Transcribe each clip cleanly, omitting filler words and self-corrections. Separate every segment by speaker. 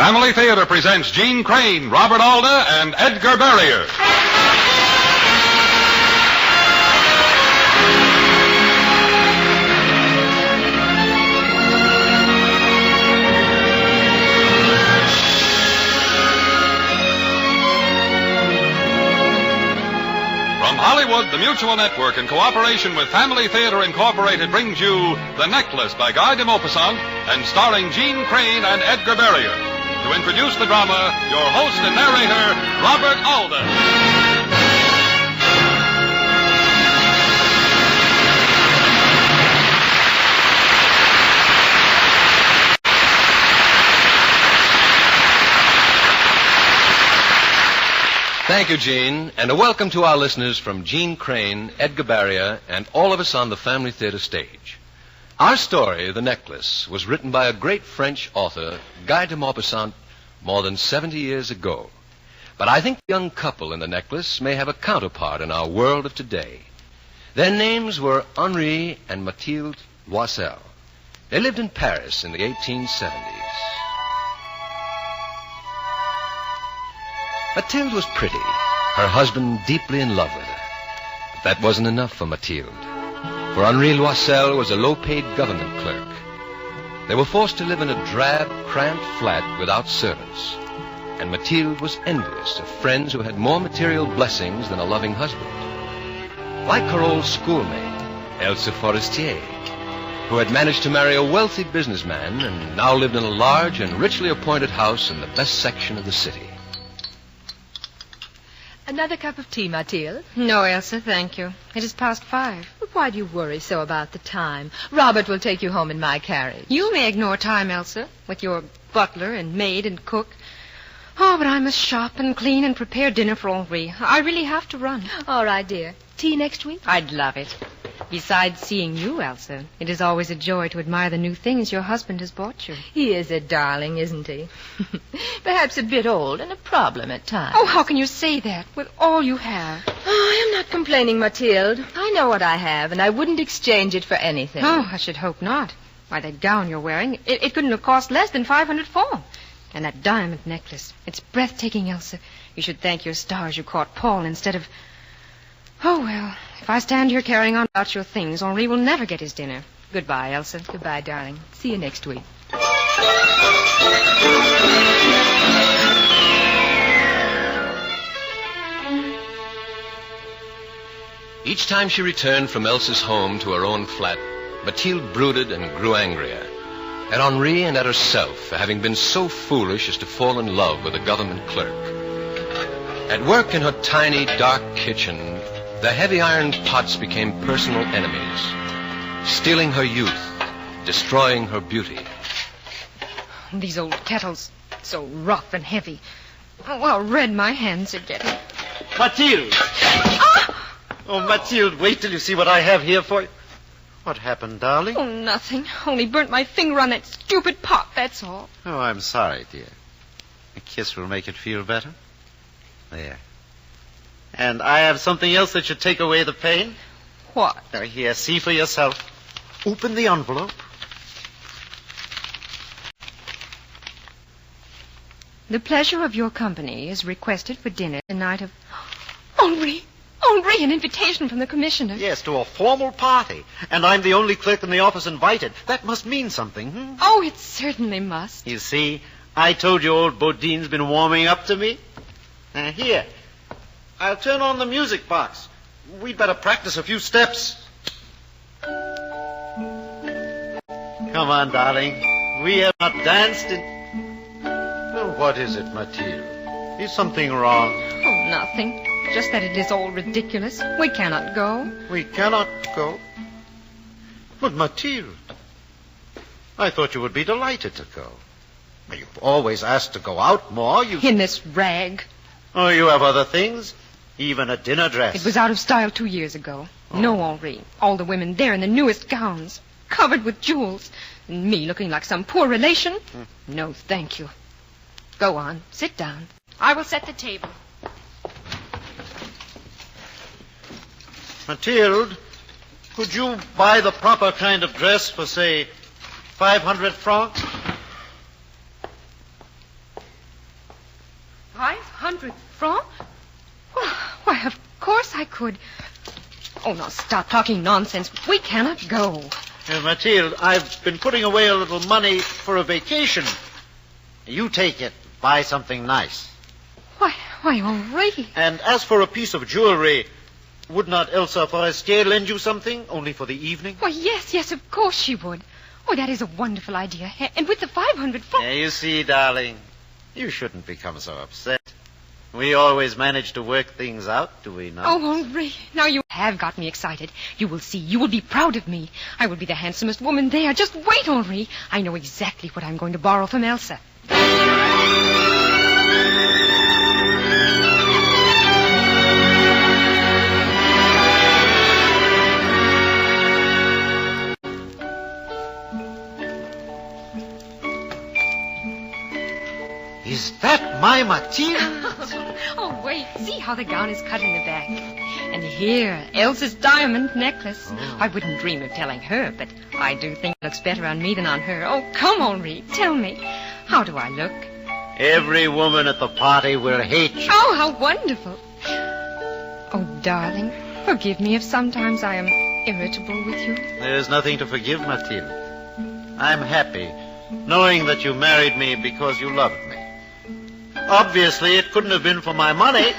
Speaker 1: Family Theater presents Gene Crane, Robert Alda, and Edgar Barrier. From Hollywood, the Mutual Network, in cooperation with Family Theater Incorporated, brings you The Necklace by Guy de Maupassant, and starring Gene Crane and Edgar Barrier. To introduce the drama, your host and narrator, Robert Alda.
Speaker 2: Thank you, Gene, and a welcome to our listeners from Gene Crane, Edgar Barrier, and all of us on the Family Theater stage. Our story, The Necklace, was written by a great French author, Guy de Maupassant, more than 70 years ago. But I think the young couple in The Necklace may have a counterpart in our world of today. Their names were Henri and Mathilde Loisel. They lived in Paris in the 1870s. Mathilde was pretty, her husband deeply in love with her. But that wasn't enough for Mathilde. For Henri Loisel was a low-paid government clerk. They were forced to live in a drab, cramped flat without servants. And Mathilde was envious of friends who had more material blessings than a loving husband. Like her old schoolmate, Elsa Forestier, who had managed to marry a wealthy businessman and now lived in a large and richly appointed house in the best section of the city.
Speaker 3: Another cup of tea, Mathilde?
Speaker 4: No, Elsa, thank you. It is past 5.
Speaker 3: But why do you worry so about the time? Robert will take you home in my carriage.
Speaker 4: You may ignore time, Elsa, with your butler and maid and cook. Oh, but I must shop and clean and prepare dinner for Henri. I really have to run.
Speaker 3: All right, dear. Tea next week?
Speaker 4: I'd love it. Besides seeing you, Elsa, it is always a joy to admire the new things your husband has bought you.
Speaker 3: He is a darling, isn't he? Perhaps a bit old and a problem at times.
Speaker 4: Oh, how can you say that, with all you have?
Speaker 3: Oh, I am not complaining, Mathilde. I know what I have, and I wouldn't exchange it for anything.
Speaker 4: Oh, I should hope not. Why, that gown you're wearing, it couldn't have cost less than 500 francs. And that diamond necklace, it's breathtaking, Elsa. You should thank your stars you caught Paul instead of... Oh, well, if I stand here carrying on about your things, Henri will never get his dinner. Goodbye, Elsa.
Speaker 3: Goodbye, darling. See you next week.
Speaker 2: Each time she returned from Elsa's home to her own flat, Mathilde brooded and grew angrier. At Henri and at herself for having been so foolish as to fall in love with a government clerk. At work in her tiny, dark kitchen, the heavy iron pots became personal enemies, stealing her youth, destroying her beauty.
Speaker 4: These old kettles, so rough and heavy. Oh, how red my hands are getting.
Speaker 5: Mathilde!
Speaker 4: Ah!
Speaker 5: Oh, Mathilde, wait till you see what I have here for you. What happened, darling?
Speaker 4: Oh, nothing. Only burnt my finger on that stupid pot, that's all.
Speaker 5: Oh, I'm sorry, dear. A kiss will make it feel better. There. And I have something else that should take away the pain.
Speaker 4: What?
Speaker 5: Now, here, see for yourself. Open the envelope.
Speaker 4: The pleasure of your company is requested for dinner the night of... Henri! Henri, an invitation from the commissioner.
Speaker 5: Yes, to a formal party. And I'm the only clerk in the office invited. That must mean something,
Speaker 4: Oh, it certainly must.
Speaker 5: You see, I told you old Bodine's been warming up to me. Now, here. I'll turn on the music box. We'd better practice a few steps. Come on, darling. We have not danced in... Oh, what is it, Mathilde? Is something wrong?
Speaker 4: Oh, nothing. Just that it is all ridiculous. We cannot go.
Speaker 5: We cannot go? But, Mathilde, I thought you would be delighted to go. You've always asked to go out more.
Speaker 4: In this rag.
Speaker 5: Oh, you have other things? Even a dinner dress.
Speaker 4: It was out of style 2 years ago. Oh. No, Henri. All the women there in the newest gowns, covered with jewels. And me looking like some poor relation. No, thank you. Go on. Sit down. I will set the table.
Speaker 5: Mathilde, could you buy the proper kind of dress for, say, 500 francs?
Speaker 4: 500 francs? Why, of course I could. Oh, now stop talking nonsense. We cannot go.
Speaker 5: Mathilde, I've been putting away a little money for a vacation. You take it. Buy something nice.
Speaker 4: Why, Henri.
Speaker 5: And as for a piece of jewelry, would not Elsa Forestier lend you something, only for the evening?
Speaker 4: Why, yes, of course she would. Oh, that is a wonderful idea. And with the 500 francs...
Speaker 5: Yeah, you see, darling, you shouldn't become so upset. We always manage to work things out, do we not?
Speaker 4: Oh, Henri, now you have got me excited. You will see. You will be proud of me. I will be the handsomest woman there. Just wait, Henri. I know exactly what I'm going to borrow from Elsa.
Speaker 5: Is that my Mathilde?
Speaker 4: Oh, wait. See how the gown is cut in the back. And here, Elsa's diamond necklace.
Speaker 5: Oh.
Speaker 4: I wouldn't dream of telling her, but I do think it looks better on me than on her. Oh, come, Henri. Tell me. How do I look?
Speaker 5: Every woman at the party will hate you.
Speaker 4: Oh, how wonderful. Oh, darling, forgive me if sometimes I am irritable with you.
Speaker 5: There's nothing to forgive, Mathilde. I'm happy, knowing that you married me because you loved me. Obviously, it couldn't have been for my money.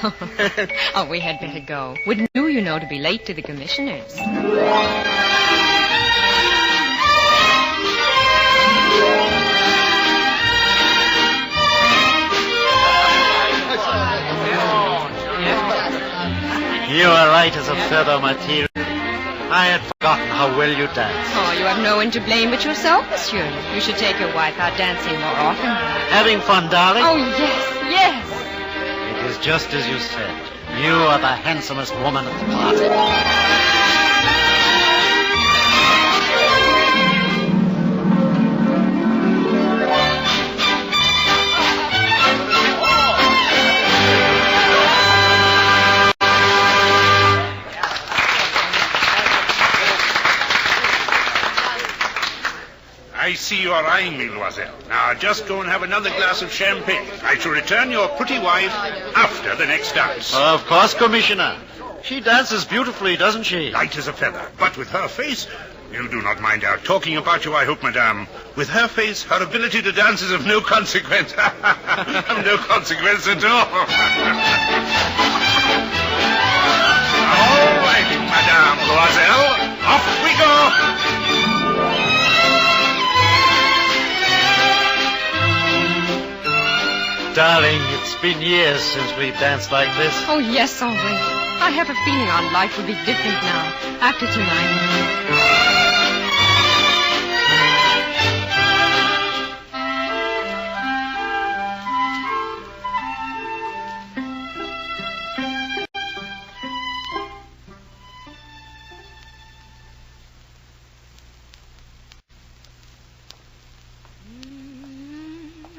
Speaker 4: Oh, we had better go. Wouldn't you know, to be late to the commissioners.
Speaker 5: You are light as a feather, Mathilde. I had forgotten how well you dance.
Speaker 4: Oh, you have no one to blame but yourself, monsieur. You should take your wife out dancing more often.
Speaker 5: Having fun, darling?
Speaker 4: Oh, yes.
Speaker 5: It is just as you said. You are the handsomest woman at the party.
Speaker 6: I see you are eyeing me, Loisel. Now, just go and have another glass of champagne. I shall return your pretty wife after the next dance.
Speaker 5: Of course, Commissioner. She dances beautifully, doesn't she?
Speaker 6: Light as a feather. But with her face... You do not mind our talking about you, I hope, madame. With her face, her ability to dance is of no consequence. Of no consequence at all. All right, Madame Loisel. Off we go.
Speaker 5: Darling, it's been years since we've danced like this.
Speaker 4: Oh, yes, Henri. I have a feeling our life will be different now, after tonight.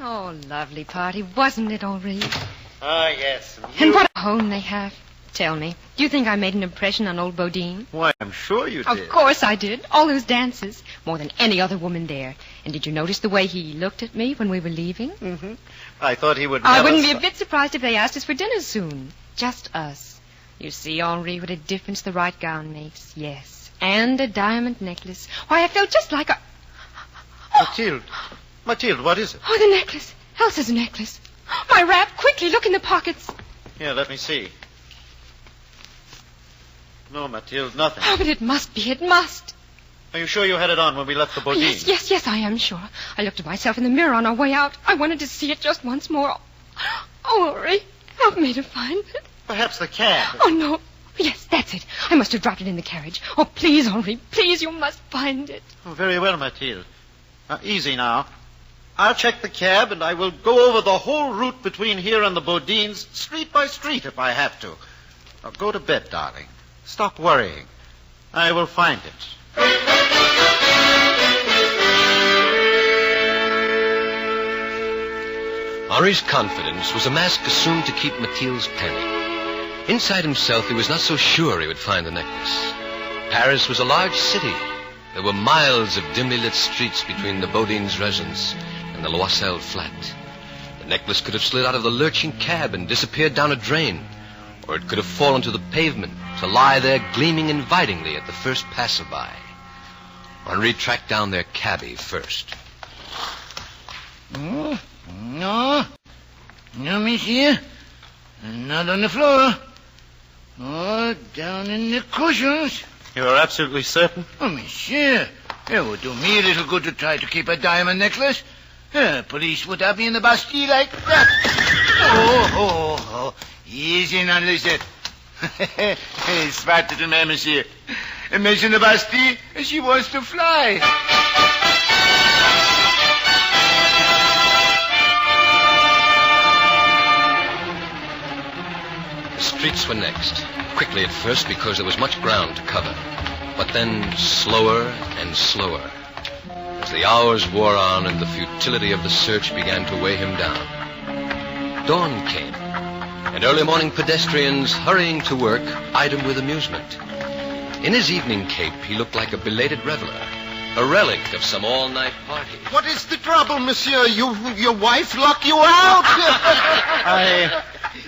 Speaker 4: Oh, lovely party, wasn't it, Henri?
Speaker 5: Ah, yes.
Speaker 4: And what a home they have. Tell me, do you think I made an impression on old Bodine?
Speaker 5: Why, I'm sure you did.
Speaker 4: Of course I did. All those dances. More than any other woman there. And did you notice the way he looked at me when we were leaving?
Speaker 5: Mm-hmm. I thought he would...
Speaker 4: I wouldn't be a bit surprised if they asked us for dinner soon. Just us. You see, Henri, what a difference the right gown makes. Yes. And a diamond necklace. Why, I felt just like a...
Speaker 5: Mathilde. Mathilde, what is it?
Speaker 4: Oh, the necklace. Elsa's necklace. My wrap. Quickly, look in the pockets.
Speaker 5: Here, let me see. No, Mathilde, nothing.
Speaker 4: Oh, but it must be. It must.
Speaker 5: Are you sure you had it on when we left the
Speaker 4: Oh,
Speaker 5: Bodine?
Speaker 4: yes, I am sure. I looked at myself in the mirror on our way out. I wanted to see it just once more. Oh, Henri, help me to find it.
Speaker 5: Perhaps the cab.
Speaker 4: Oh, no. Yes, that's it. I must have dropped it in the carriage. Oh, please, Henri, please, you must find it.
Speaker 5: Oh, very well, Mathilde. Easy now. I'll check the cab, and I will go over the whole route between here and the Bodines, street by street, if I have to. Now, go to bed, darling. Stop worrying. I will find it.
Speaker 2: Henri's confidence was a mask assumed to keep Mathilde's penny. Inside himself, he was not so sure he would find the necklace. Paris was a large city. There were miles of dimly lit streets between the Bodines' residence and the Loisel flat. The necklace could have slid out of the lurching cab and disappeared down a drain, or it could have fallen to the pavement to lie there gleaming invitingly at the first passerby. Henri tracked down their cabbie first.
Speaker 7: No, monsieur. Not on the floor. Oh, down in the cushions.
Speaker 5: You are absolutely certain?
Speaker 7: Oh, monsieur. It would do me a little good to try to keep a diamond necklace. Police would have me in the Bastille like that. Oh. Easy now, Lisette. Smart little man, monsieur. Imagine the Bastille, she wants to fly.
Speaker 2: The streets were next. Quickly at first because there was much ground to cover. But then slower and slower. As the hours wore on and the futility of the search began to weigh him down. Dawn came, and early morning pedestrians hurrying to work eyed him with amusement. In his evening cape, he looked like a belated reveler, a relic of some all-night party.
Speaker 8: What is the trouble, monsieur? Your wife locked you out?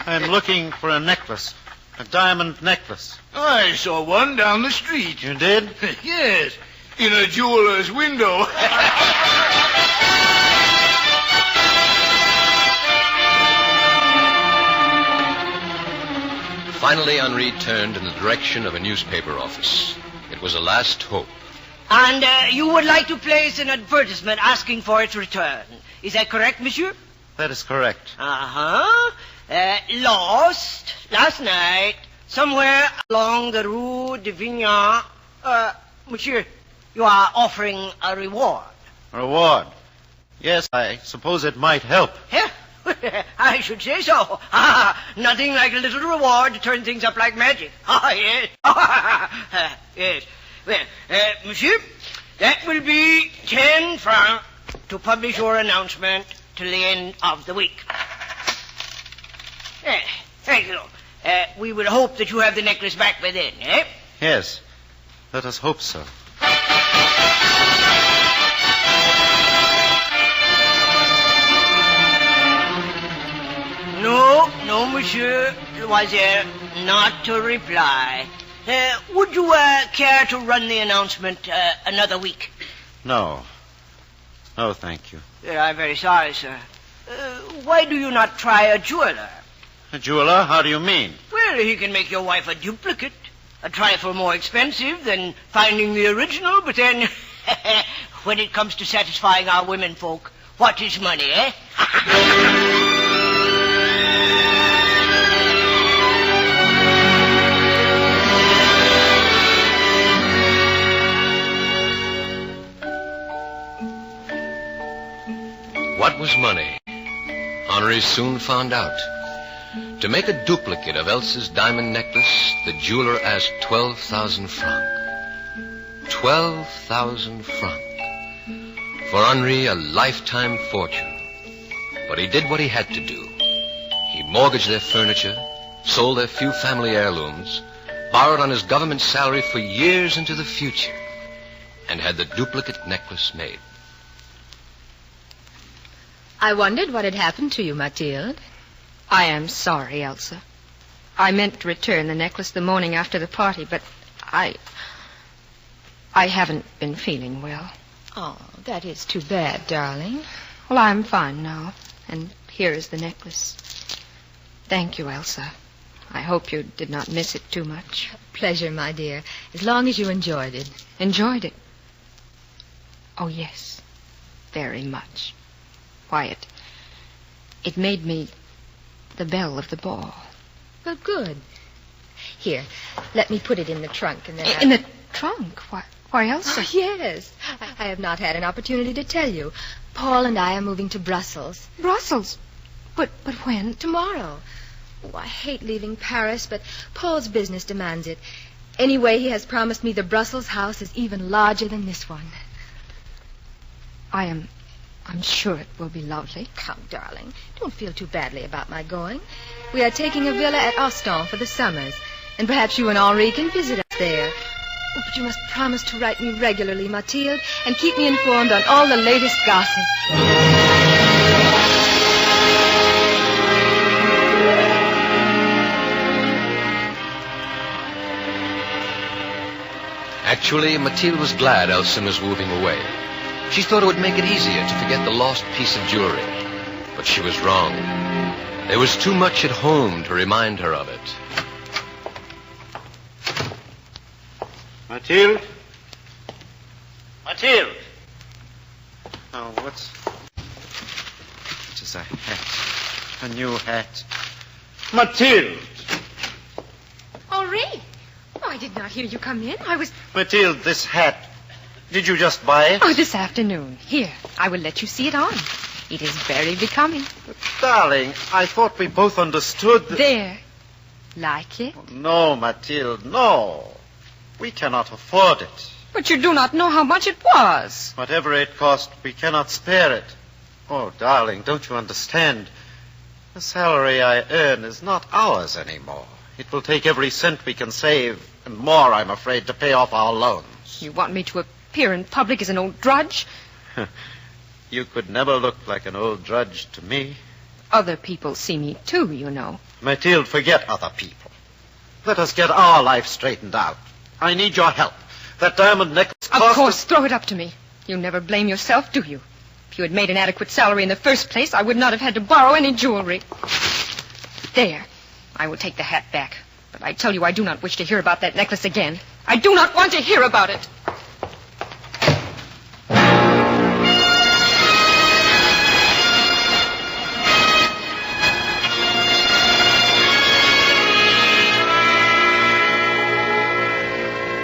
Speaker 5: I'm looking for a necklace. A diamond necklace.
Speaker 7: I saw one down the street.
Speaker 5: You did?
Speaker 7: Yes, in a jeweler's window.
Speaker 2: Finally, Henri turned in the direction of a newspaper office. It was a last hope.
Speaker 9: And you would like to place an advertisement asking for its return. Is that correct, monsieur?
Speaker 5: That is correct.
Speaker 9: Uh-huh. Lost last night somewhere along the Rue de Vignan. Monsieur, you are offering a reward.
Speaker 5: Reward? Yes, I suppose it might help.
Speaker 9: Yeah? I should say so. Nothing like a little reward to turn things up like magic. Yes. Yes. Well, monsieur, that will be 10 francs to publish your announcement till the end of the week. Thank you. We will hope that you have the necklace back by then, eh?
Speaker 5: Yes. Let us hope so.
Speaker 9: No, monsieur Loisier, not to reply. Would you care to run the announcement another week?
Speaker 5: No. No, thank you.
Speaker 9: I'm very sorry, sir. Why do you not try a jeweler?
Speaker 5: A jeweler? How do you mean?
Speaker 9: Well, he can make your wife a duplicate. A trifle more expensive than finding the original, but then, when it comes to satisfying our women folk, what is money, eh?
Speaker 2: What was money? Henri soon found out. To make a duplicate of Elsa's diamond necklace, the jeweler asked 12,000 francs. 12,000 francs. For Henri, a lifetime fortune. But he did what he had to do. He mortgaged their furniture, sold their few family heirlooms, borrowed on his government salary for years into the future, and had the duplicate necklace made.
Speaker 3: I wondered what had happened to you, Mathilde.
Speaker 4: I am sorry, Elsa. I meant to return the necklace the morning after the party, but I haven't been feeling well.
Speaker 3: Oh, that is too bad, darling.
Speaker 4: Well, I'm fine now, and here is the necklace. Thank you, Elsa. I hope you did not miss it too much.
Speaker 3: Pleasure, my dear, as long as you enjoyed it.
Speaker 4: Enjoyed it? Oh, yes, very much. Why, it made me the belle of the ball.
Speaker 3: Well, good. Here, let me put it in the trunk and then
Speaker 4: In the trunk? Why, Elsa?
Speaker 3: Oh, yes. I have not had an opportunity to tell you. Paul and I are moving to Brussels.
Speaker 4: Brussels? But when?
Speaker 3: Tomorrow. Oh, I hate leaving Paris, but Paul's business demands it. Anyway, he has promised me the Brussels house is even larger than this one.
Speaker 4: I'm sure it will be lovely.
Speaker 3: Come, darling. Don't feel too badly about my going. We are taking a villa at Ostend for the summers, and perhaps you and Henri can visit us there. Oh, but you must promise to write me regularly, Mathilde, and keep me informed on all the latest gossip.
Speaker 2: Actually, Mathilde was glad Elson was moving away. She thought it would make it easier to forget the lost piece of jewelry. But she was wrong. There was too much at home to remind her of it.
Speaker 5: Mathilde? Mathilde! Oh, what's... It is a hat. A new hat. Mathilde!
Speaker 4: Henri! Oh, I did not hear you come in. I was...
Speaker 5: Mathilde, this hat. Did you just buy it?
Speaker 4: Oh, this afternoon. Here, I will let you see it on. It is very becoming.
Speaker 5: But, darling, I thought we both understood that...
Speaker 4: There. Like it?
Speaker 5: No, Mathilde, no. We cannot afford it.
Speaker 4: But you do not know how much it was.
Speaker 5: Whatever it cost, we cannot spare it. Oh, darling, don't you understand? The salary I earn is not ours anymore. It will take every cent we can save, and more, I'm afraid, to pay off our loans.
Speaker 4: You want me to appear in public as an old drudge?
Speaker 5: You could never look like an old drudge to me.
Speaker 4: Other people see me, too, you know.
Speaker 5: Mathilde, forget other people. Let us get our life straightened out. I need your help. That diamond necklace cost...
Speaker 4: Of course, throw it up to me. You never blame yourself, do you? If you had made an adequate salary in the first place, I would not have had to borrow any jewelry. There. I will take the hat back. But I tell you, I do not wish to hear about that necklace again. I do not want to hear about it.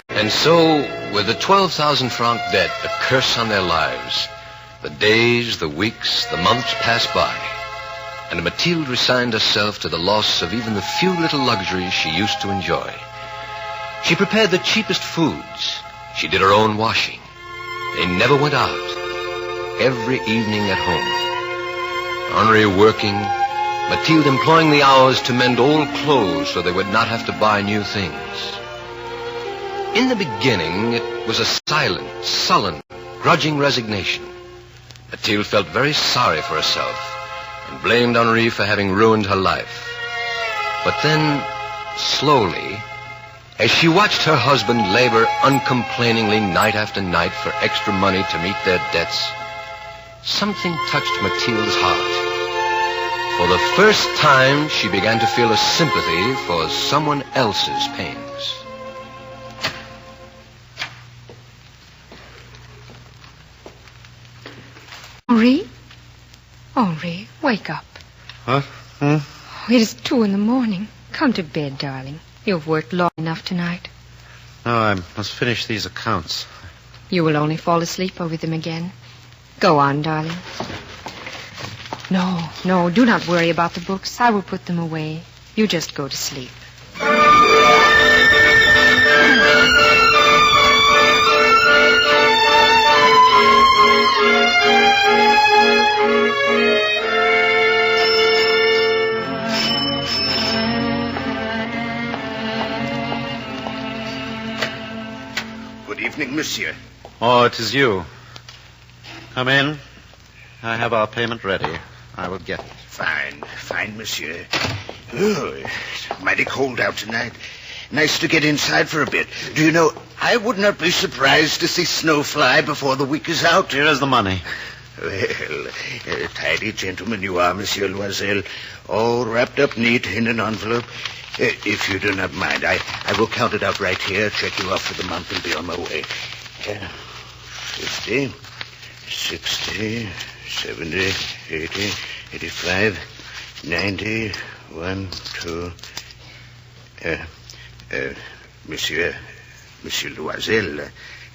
Speaker 2: And so, with the 12,000-franc debt a curse on their lives, the days, the weeks, the months passed by, and Mathilde resigned herself to the loss of even the few little luxuries she used to enjoy. She prepared the cheapest foods. She did her own washing. They never went out. Every evening at home. Henri working, Mathilde employing the hours to mend old clothes so they would not have to buy new things. In the beginning, it was a silent, sullen, grudging resignation. Mathilde felt very sorry for herself and blamed Henri for having ruined her life. But then, slowly, as she watched her husband labor uncomplainingly night after night for extra money to meet their debts, something touched Mathilde's heart. For the first time, she began to feel a sympathy for someone else's pains.
Speaker 4: Henri? Henri, wake up.
Speaker 5: Huh?
Speaker 4: It is 2 a.m. Come to bed, darling. You've worked long enough tonight.
Speaker 5: No, I must finish these accounts.
Speaker 4: You will only fall asleep over them again. Go on, darling. No, do not worry about the books. I will put them away. You just go to sleep.
Speaker 8: Good evening, monsieur.
Speaker 5: Oh, it is you. Come in. I have our payment ready. I will get it.
Speaker 8: Fine, monsieur. Oh, it's mighty cold out tonight. Nice to get inside for a bit. Do you know, I would not be surprised to see snow fly before the week is out.
Speaker 5: Here is the money.
Speaker 8: Well, tidy gentleman you are, Monsieur Loisel. All wrapped up neat in an envelope. If you do not mind, I will count it out right here, check you off for the month, and be on my way. 50, 60, 70, 80, 85, 90, 1, 2... Monsieur Loisel,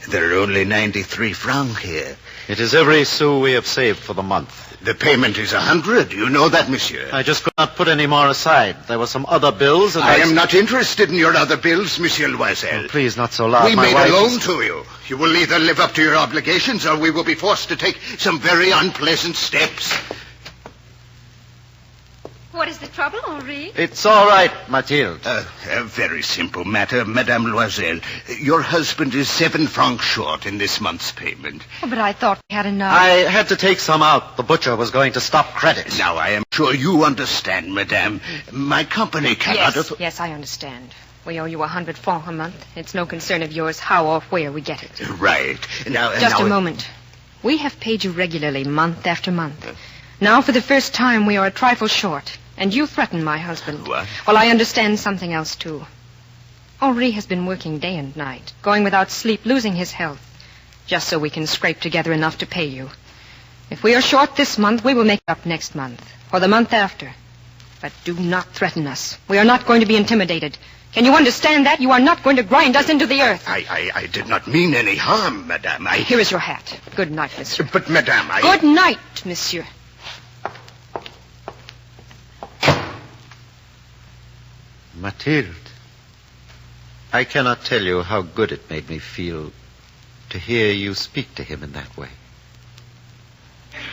Speaker 8: there are only 93 francs here.
Speaker 5: It is every sou we have saved for the month.
Speaker 8: The payment is 100. You know that, monsieur.
Speaker 5: I just could not put any more aside. There were some other bills, and
Speaker 8: I am not interested in your other bills, Monsieur Loisel.
Speaker 5: Oh, please, not so loud.
Speaker 8: We
Speaker 5: My
Speaker 8: made
Speaker 5: wife
Speaker 8: a loan
Speaker 5: is...
Speaker 8: to you. You will either live up to your obligations, or we will be forced to take some very unpleasant steps.
Speaker 3: What is the trouble, Henri?
Speaker 5: It's all right, Mathilde.
Speaker 8: A very simple matter, Madame Loisel. Your husband is 7 francs short in this month's payment.
Speaker 4: Oh, but I thought we had enough.
Speaker 5: I had to take some out. The butcher was going to stop credit.
Speaker 8: Now, I am sure you understand, Madame. My company cannot...
Speaker 4: Yes, I understand. We owe you 100 francs a month. It's no concern of yours how or where we get it.
Speaker 8: Right.
Speaker 4: Just a moment. We have paid you regularly month after month. Now, for the first time, we are a trifle short. And you threaten my husband.
Speaker 8: What?
Speaker 4: Well, I understand something else, too. Henri has been working day and night, going without sleep, losing his health, just so we can scrape together enough to pay you. If we are short this month, we will make it up next month, or the month after. But do not threaten us. We are not going to be intimidated. Can you understand that? You are not going to grind us into the earth.
Speaker 8: I did not mean any harm, madame.
Speaker 4: Here is your hat. Good night, monsieur.
Speaker 8: But, madame,
Speaker 4: Good night, monsieur.
Speaker 5: Mathilde, I cannot tell you how good it made me feel to hear you speak to him in that way.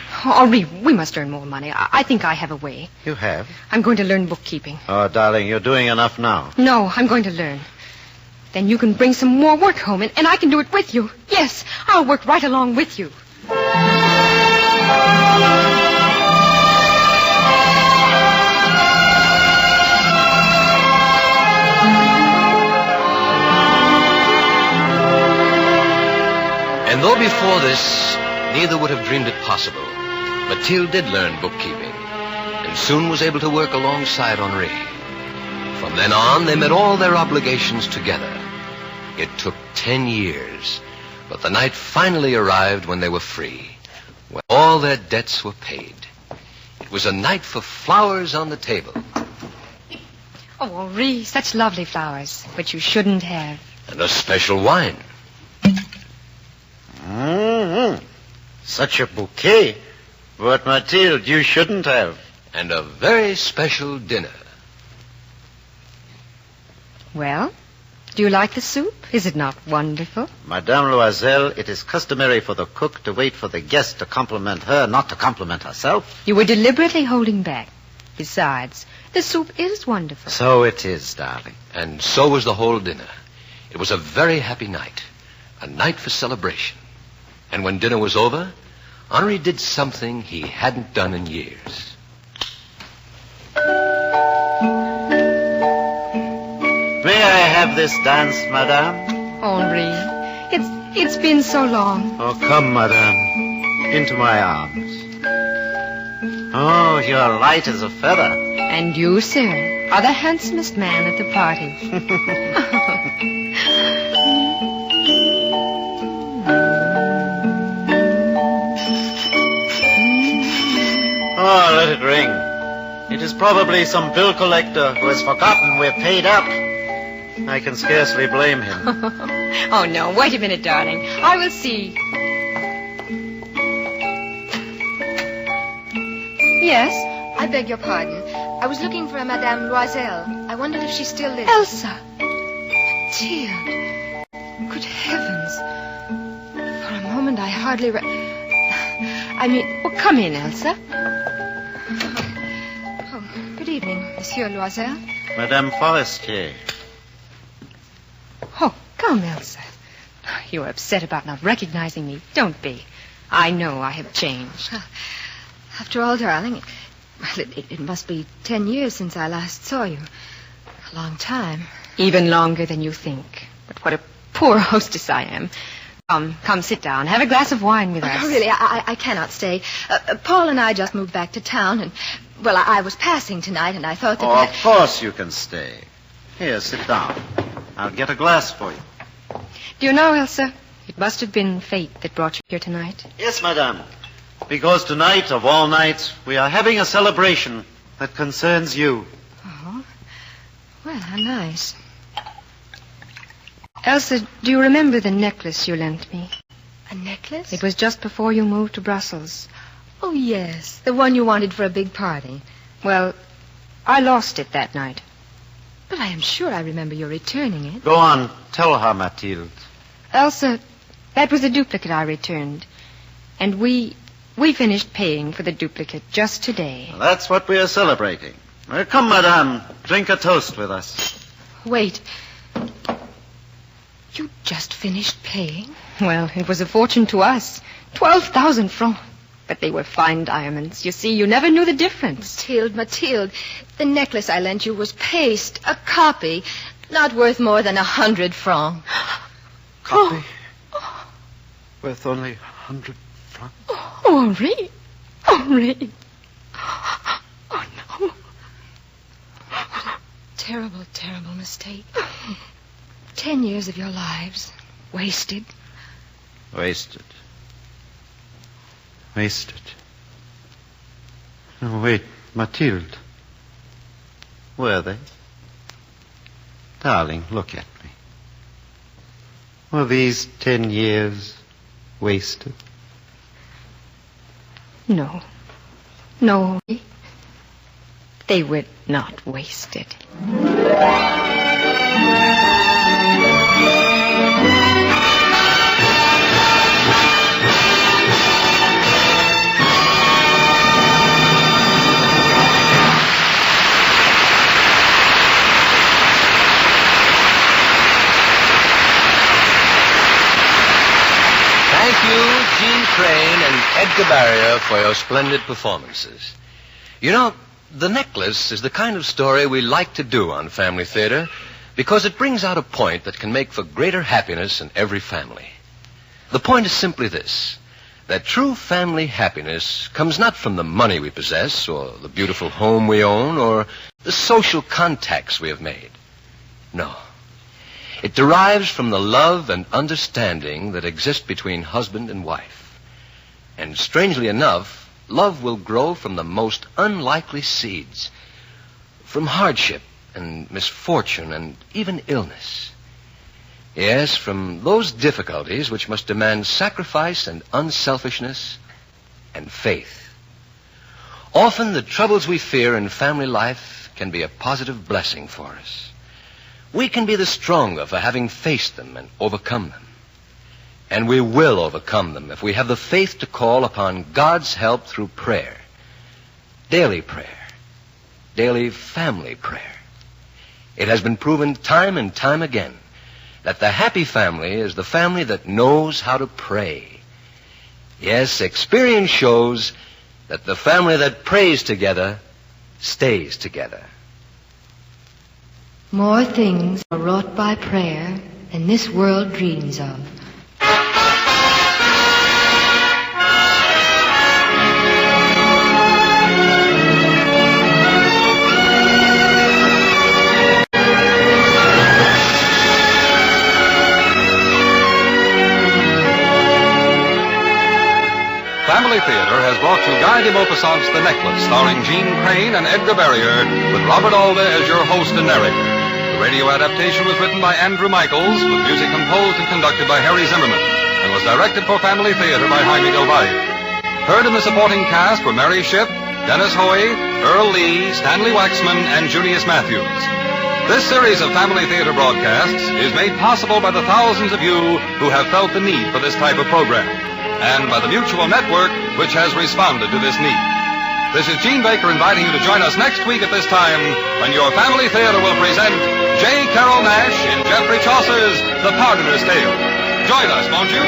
Speaker 4: Henri, we must earn more money. I think I have a way.
Speaker 5: You have?
Speaker 4: I'm going to learn bookkeeping.
Speaker 5: Oh, darling, you're doing enough now.
Speaker 4: No, I'm going to learn. Then you can bring some more work home, and I can do it with you. Yes, I'll work right along with you.
Speaker 2: And though before this, neither would have dreamed it possible, Mathilde did learn bookkeeping, and soon was able to work alongside Henri. From then on, they met all their obligations together. It took 10 years, but the night finally arrived when they were free, when all their debts were paid. It was a night for flowers on the table.
Speaker 4: Oh, Henri, such lovely flowers, but you shouldn't have.
Speaker 2: And a special wine.
Speaker 5: Mm-hmm. Such a bouquet. But, Mathilde, you shouldn't have.
Speaker 2: And a very special dinner.
Speaker 4: Well, do you like the soup? Is it not wonderful?
Speaker 5: Madame Loisel, it is customary for the cook to wait for the guest to compliment her, not to compliment herself.
Speaker 4: You were deliberately holding back. Besides, the soup is wonderful.
Speaker 5: So it is, darling.
Speaker 2: And so was the whole dinner. It was a very happy night. A night for celebration. And when dinner was over, Henri did something he hadn't done in years.
Speaker 5: May I have this dance, madame?
Speaker 4: Henri, it's been so long.
Speaker 5: Oh, come, madame, into my arms. Oh, you're light as a feather.
Speaker 4: And you, sir, are the handsomest man at the party.
Speaker 5: Oh, let it ring. It is probably some bill collector who has forgotten we're paid up. I can scarcely blame him.
Speaker 4: Oh, no, wait a minute, darling. I will see. Yes?
Speaker 3: I beg your pardon. I was looking for a Madame Loisel. I wondered if she still lives.
Speaker 4: Elsa!
Speaker 3: Mathilde. Good heavens. For a moment, I hardly
Speaker 4: Well, come in, Elsa.
Speaker 3: Oh, good evening, Monsieur Loisel.
Speaker 5: Madame Forestier.
Speaker 4: Oh, come, Elsa. You're upset about not recognizing me. Don't be. I know I have changed.
Speaker 3: After all, darling, it must be 10 years since I last saw you. A long time.
Speaker 4: Even longer than you think. But what a poor hostess I am. Come, sit down. Have a glass of wine with us.
Speaker 3: Oh, really, I cannot stay. Paul and I just moved back to town, and, well, I was passing tonight, and I thought that...
Speaker 5: Oh, of course you can stay. Here, sit down. I'll get a glass for you.
Speaker 4: Do you know, Elsa, it must have been fate that brought you here tonight.
Speaker 5: Yes, madame. Because tonight, of all nights, we are having a celebration that concerns you.
Speaker 3: Oh, well, how nice.
Speaker 4: Elsa, do you remember the necklace you lent me?
Speaker 3: A necklace?
Speaker 4: It was just before you moved to Brussels.
Speaker 3: Oh, yes, the one you wanted for a big party.
Speaker 4: Well, I lost it that night.
Speaker 3: But I am sure I remember your returning it.
Speaker 5: Go on, tell her, Mathilde.
Speaker 4: Elsa, that was a duplicate I returned. And we finished paying for the duplicate just today.
Speaker 5: Well, that's what we are celebrating. Come, madame, drink a toast with us.
Speaker 3: Wait. You just finished paying?
Speaker 4: Well, it was a fortune to us. 12,000 francs. But they were fine diamonds. You see, you never knew the difference.
Speaker 3: Mathilde, the necklace I lent you was paste, a copy. Not worth more than 100 francs.
Speaker 5: Copy. Worth only 100 francs.
Speaker 4: Oh, Henri. Henri. Oh, no.
Speaker 3: Terrible, terrible mistake. 10 years of your lives wasted.
Speaker 5: Wasted. Oh, wait, Mathilde. Were they? Darling, look at me. Were these 10 years wasted?
Speaker 4: No. No, Henri. They were not wasted.
Speaker 2: Thank you, Jean Crane and Edgar Barrier, for your splendid performances. You know, The Necklace is the kind of story we like to do on Family Theater because it brings out a point that can make for greater happiness in every family. The point is simply this, that true family happiness comes not from the money we possess or the beautiful home we own or the social contacts we have made. No. It derives from the love and understanding that exist between husband and wife. And strangely enough, love will grow from the most unlikely seeds, from hardship and misfortune and even illness. Yes, from those difficulties which must demand sacrifice and unselfishness and faith. Often the troubles we fear in family life can be a positive blessing for us. We can be the stronger for having faced them and overcome them. And we will overcome them if we have the faith to call upon God's help through prayer. Daily family prayer. It has been proven time and time again that the happy family is the family that knows how to pray. Yes, experience shows that the family that prays together stays together.
Speaker 3: More things are wrought by prayer than this world dreams of.
Speaker 1: Family Theater has brought you Guy de Maupassant's The Necklace, starring Jean Crane and Edgar Barrier, with Robert Alda as your host and narrator. The radio adaptation was written by Andrew Michaels, with music composed and conducted by Harry Zimmerman, and was directed for Family Theater by Jaime Del Valle. Heard in the supporting cast were Mary Shipp, Dennis Hoey, Earl Lee, Stanley Waxman, and Junius Matthews. This series of Family Theater broadcasts is made possible by the thousands of you who have felt the need for this type of program, and by the Mutual Network, which has responded to this need. This is Gene Baker inviting you to join us next week at this time when your Family Theater will present J. Carrol Naish in Geoffrey Chaucer's The Pardoner's Tale. Join us, won't you?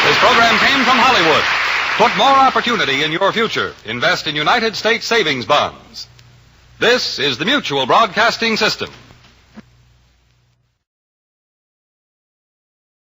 Speaker 1: This program came from Hollywood. Put more opportunity in your future. Invest in United States savings bonds. This is the Mutual Broadcasting System.